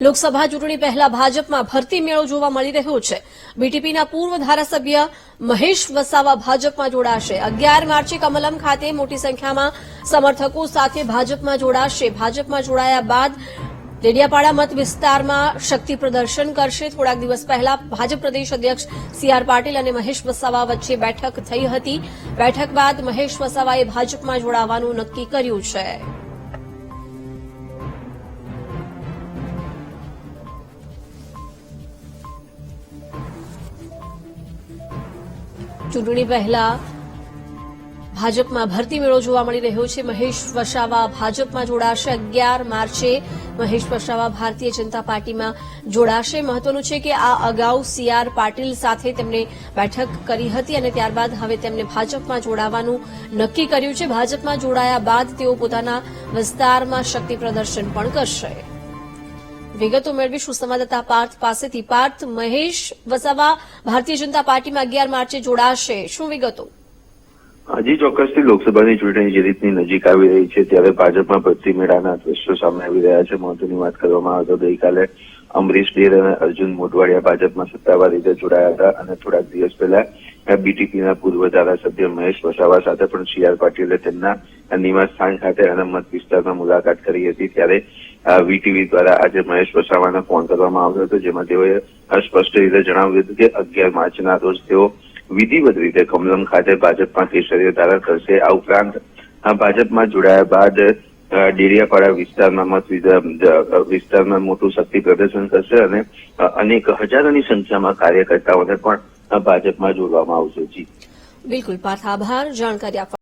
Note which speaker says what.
Speaker 1: લોકસભા ચૂંટણી પહેલા ભાજપમાં ભરતી મેળો જોવા મળી રહ્યો છે। બીટીપીના પૂર્વ ધારાસભ્ય મહેશ વસાવા ભાજપમાં જોડાશે। 11 માર્ચે કમલમ ખાતે મોટી સંખ્યામાં સમર્થકો સાથે ભાજપમાં જોડાશે। ભાજપમાં જોડાયા બાદ ડેડિયાપાડા મત વિસ્તારમાં શક્તિ પ્રદર્શન કરશે। થોડાક દિવસ પહેલા ભાજપ પ્રદેશ અધ્યક્ષ સી.આર. પાટીલ અને મહેશ વસાવા વચ્ચે બેઠક થઈ હતી। બેઠક બાદ મહેશ વસાવાએ ભાજપમાં જોડાવાનું નક્કી કર્યું છે। ચૂંટણી પહેલા ભાજપમાં ભરતી મેળો જોવા મળી રહ્યો છે। મહેશ વસાવા ભાજપમાં જોડાશે। 11 માર્ચે મહેશ વસાવા ભારતીય જનતા પાર્ટીમાં જોડાશે। મહત્વનું છે કે આ અગાઉ સી.આર. પાટીલ સાથે તેમણે બેઠક કરી હતી અને ત્યારબાદ હવે તેમને ભાજપમાં જોડાવાનું નક્કી કર્યું છે। ભાજપમાં જોડાયા બાદ તેઓ પોતાના વિસ્તારમાં શક્તિ પ્રદર્શન પણ કરશે। વિગતો મેળવીશું સંવાદદાતા પાર્થ પાસેથી। પાર્થ, મહેશ વસાવા ભારતીય જનતા પાર્ટીમાં 11 માર્ચે જોડાશે, શું વિગતો?
Speaker 2: હજી ચોક્કસથી લોકસભાની ચૂંટણી જે રીતની નજીક આવી રહી છે ત્યારે ભાજપમાં ભરતી મેળાના દ્રશ્યો સામે આવી રહ્યા છે। મહત્વની વાત કરવામાં આવે તો ગઈકાલે અમરીશ ડેર અને અર્જુન મોઢવાડિયા ભાજપમાં સત્તાવાર રીતે જોડાયા હતા અને થોડાક દિવસ પહેલા બીટીપીના પૂર્વ ધારાસભ્ય મહેશ વસાવા સાથે પણ સી.આર. પાટીલે તેમના નિવાસ સ્થાન ખાતે અને મત વિસ્તારમાં મુલાકાત કરી હતી। ત્યારે વીટીવી દ્વારા આજે મહેશ વસાવાને ફોન કરવામાં આવ્યો હતો, જેમાં તેઓએ સ્પષ્ટ રીતે જણાવ્યું હતું કે 11 માર્ચના રોજ તેઓ વિધિવત રીતે કમલમ ખાતે ભાજપમાં કેસરીય ધારણ કરશે। આ ઉપરાંત ભાજપમાં જોડાયા બાદ ડેડિયાપાડા વિસ્તારમાં મોટું શક્તિ પ્રદર્શન કરશે અને અનેક હજારોની સંખ્યામાં કાર્યકર્તાઓને પણ ભાજપમાં જોડવામાં આવશે। જી
Speaker 1: બિલકુલ પાર્થ, આભાર જાણકારી આપવા।